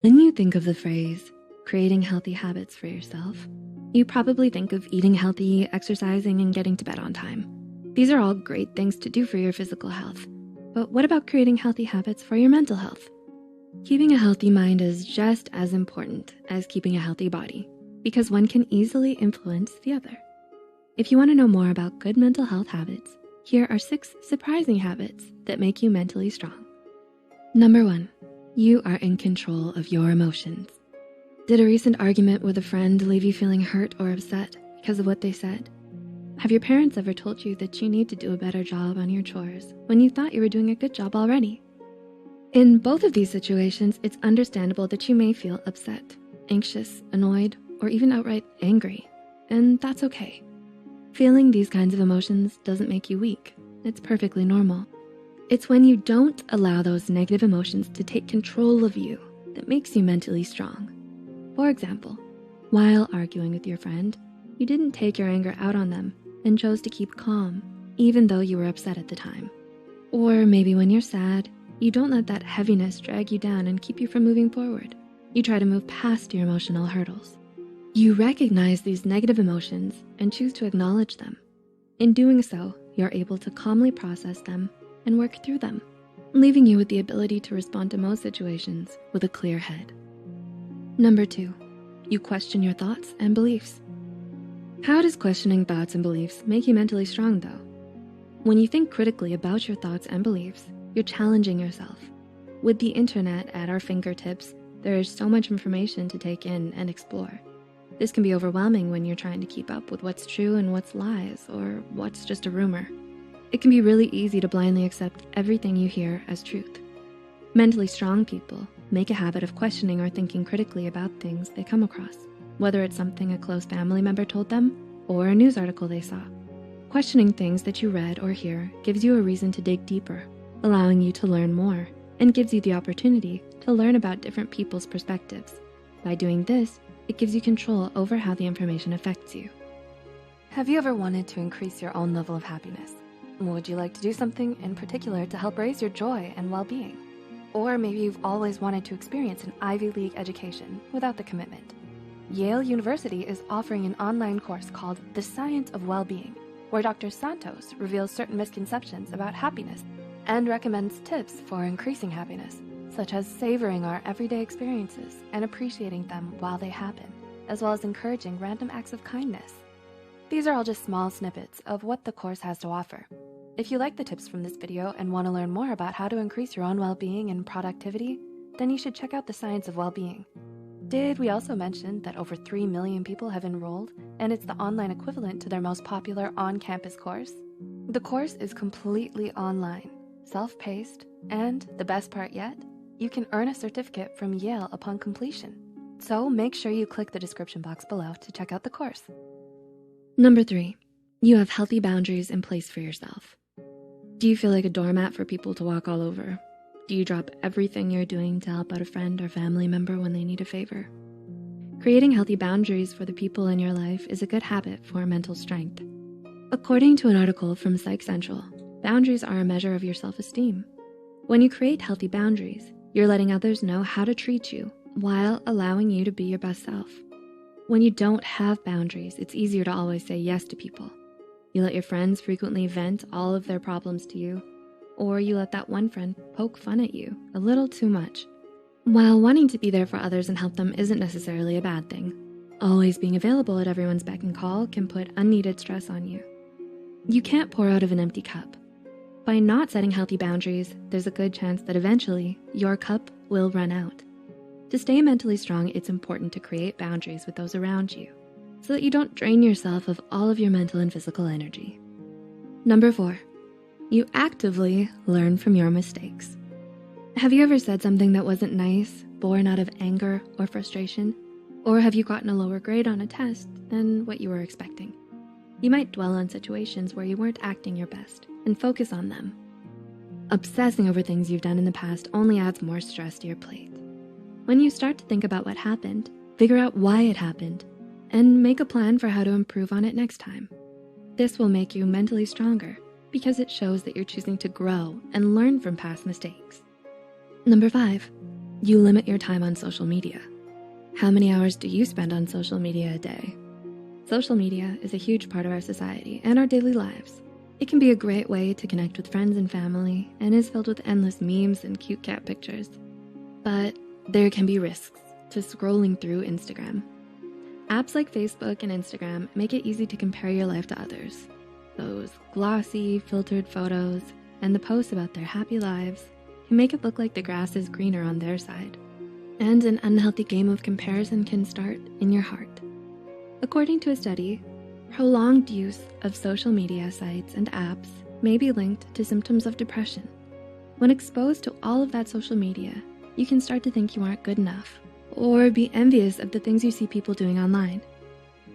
When you think of the phrase, creating healthy habits for yourself, you probably think of eating healthy, exercising, and getting to bed on time. These are all great things to do for your physical health. But what about creating healthy habits for your mental health? Keeping a healthy mind is just as important as keeping a healthy body, because one can easily influence the other. If you want to know more about good mental health habits, here are 6 surprising habits that make you mentally strong. Number 1, you are in control of your emotions. Did a recent argument with a friend leave you feeling hurt or upset because of what they said? Have your parents ever told you that you need to do a better job on your chores when you thought you were doing a good job already? In both of these situations, it's understandable that you may feel upset, anxious, annoyed, or even outright angry, and that's okay. Feeling these kinds of emotions doesn't make you weak. It's perfectly normal. It's when you don't allow those negative emotions to take control of you that makes you mentally strong. For example, while arguing with your friend, you didn't take your anger out on them and chose to keep calm, even though you were upset at the time. Or maybe when you're sad, you don't let that heaviness drag you down and keep you from moving forward. You try to move past your emotional hurdles. You recognize these negative emotions and choose to acknowledge them. In doing so, you're able to calmly process them and work through them, leaving you with the ability to respond to most situations with a clear head. Number 2, you question your thoughts and beliefs. How does questioning thoughts and beliefs make you mentally strong though? When you think critically about your thoughts and beliefs, you're challenging yourself. With the internet at our fingertips, there is so much information to take in and explore. This can be overwhelming when you're trying to keep up with what's true and what's lies or what's just a rumor. It can be really easy to blindly accept everything you hear as truth. Mentally strong people make a habit of questioning or thinking critically about things they come across, whether it's something a close family member told them or a news article they saw. Questioning things that you read or hear gives you a reason to dig deeper, allowing you to learn more, and gives you the opportunity to learn about different people's perspectives. By doing this, it gives you control over how the information affects you. Have you ever wanted to increase your own level of happiness? Would you like to do something in particular to help raise your joy and well-being? Or maybe you've always wanted to experience an Ivy League education without the commitment. Yale University is offering an online course called The Science of Well-Being, where Dr. Santos reveals certain misconceptions about happiness and recommends tips for increasing happiness, such as savoring our everyday experiences and appreciating them while they happen, as well as encouraging random acts of kindness. These are all just small snippets of what the course has to offer. If you like the tips from this video and want to learn more about how to increase your own well-being and productivity, then you should check out The Science of Well-Being. Did we also mention that over 3 million people have enrolled and it's the online equivalent to their most popular on-campus course? The course is completely online, self-paced, and the best part yet, you can earn a certificate from Yale upon completion. So make sure you click the description box below to check out the course. Number 3, you have healthy boundaries in place for yourself. Do you feel like a doormat for people to walk all over? Do you drop everything you're doing to help out a friend or family member when they need a favor? Creating healthy boundaries for the people in your life is a good habit for mental strength. According to an article from Psych Central, boundaries are a measure of your self-esteem. When you create healthy boundaries, you're letting others know how to treat you while allowing you to be your best self. When you don't have boundaries, it's easier to always say yes to people. You let your friends frequently vent all of their problems to you, or you let that one friend poke fun at you a little too much. While wanting to be there for others and help them isn't necessarily a bad thing, always being available at everyone's beck and call can put unneeded stress on you. You can't pour out of an empty cup. By not setting healthy boundaries, there's a good chance that eventually your cup will run out. To stay mentally strong, it's important to create boundaries with those around you so that you don't drain yourself of all of your mental and physical energy. Number 4, you actively learn from your mistakes. Have you ever said something that wasn't nice, born out of anger or frustration? Or have you gotten a lower grade on a test than what you were expecting? You might dwell on situations where you weren't acting your best and focus on them. Obsessing over things you've done in the past only adds more stress to your plate. When you start to think about what happened, figure out why it happened, and make a plan for how to improve on it next time. This will make you mentally stronger because it shows that you're choosing to grow and learn from past mistakes. Number 5, You limit your time on social media. How many hours do you spend on social media a day? Social media is a huge part of our society and our daily lives. It can be a great way to connect with friends and family and is filled with endless memes and cute cat pictures. But there can be risks to scrolling through Instagram. Apps like Facebook and Instagram make it easy to compare your life to others. Those glossy, filtered photos and the posts about their happy lives can make it look like the grass is greener on their side. And an unhealthy game of comparison can start in your heart. According to a study, prolonged use of social media sites and apps may be linked to symptoms of depression. When exposed to all of that social media, you can start to think you aren't good enough or be envious of the things you see people doing online.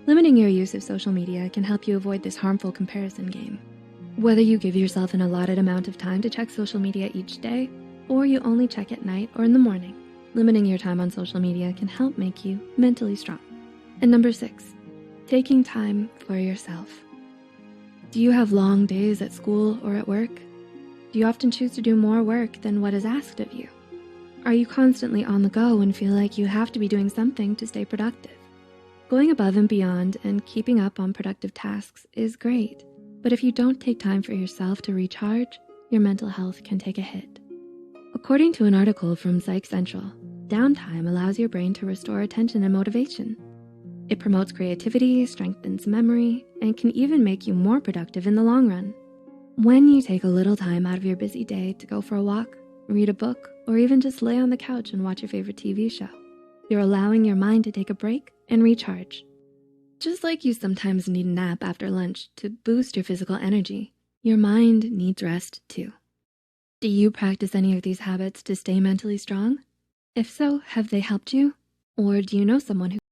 Limiting your use of social media can help you avoid this harmful comparison game. Whether you give yourself an allotted amount of time to check social media each day, or you only check at night or in the morning, limiting your time on social media can help make you mentally strong. And number 6, taking time for yourself. Do you have long days at school or at work? Do you often choose to do more work than what is asked of you? Are you constantly on the go and feel like you have to be doing something to stay productive? Going above and beyond and keeping up on productive tasks is great, but if you don't take time for yourself to recharge, your mental health can take a hit. According to an article from Psych Central, downtime allows your brain to restore attention and motivation. It promotes creativity, strengthens memory, and can even make you more productive in the long run. When you take a little time out of your busy day to go for a walk, read a book, or even just lay on the couch and watch your favorite TV show, you're allowing your mind to take a break and recharge. Just like you sometimes need a nap after lunch to boost your physical energy, your mind needs rest too. Do you practice any of these habits to stay mentally strong? If so, have they helped you? Or do you know someone who